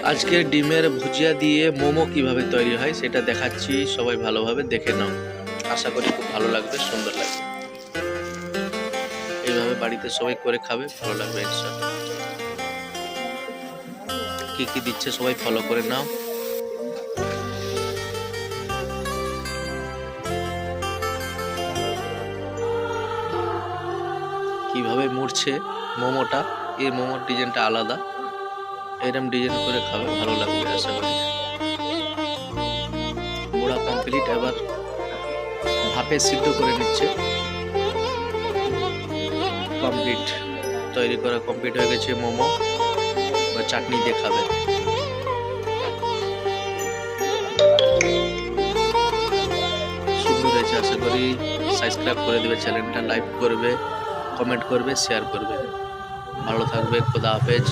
আজকে ডিমের ভুজিয়া দিয়ে মোমো কিভাবে তৈরি হয় সেটা দেখাচ্ছি, সবাই ভালোভাবে দেখে নাও। আশা করি খুব ভালো লাগবে, সুন্দর লাগবে। এইভাবে বাড়িতে সবাই করে খাবে, ভালো লাগবে ইনশাআল্লাহ। কি কি দিচ্ছে সবাই ফলো করে নাও। কিভাবে মুড়ছে মোমোটা, এই মোমোর ডিজাইনটা আলাদা। এরকম ডিজাইন করে খাবে, ভালো লাগবে আশা করি। মোড়া কমপ্লিট, এবার ভাপে সিদ্ধ করে নিচ্ছে। কমপ্লিট, তৈরি করা কমপ্লিট হয়ে গেছে মোমো। বা চাটনি দিয়ে খাবে। সুন্দর হয়েছে, আশা করি সাবস্ক্রাইব করে দেবে চ্যানেলটা, লাইক করবে, কমেন্ট করবে, শেয়ার করবে। ভালো থাকবে, খোদা হাফেজ।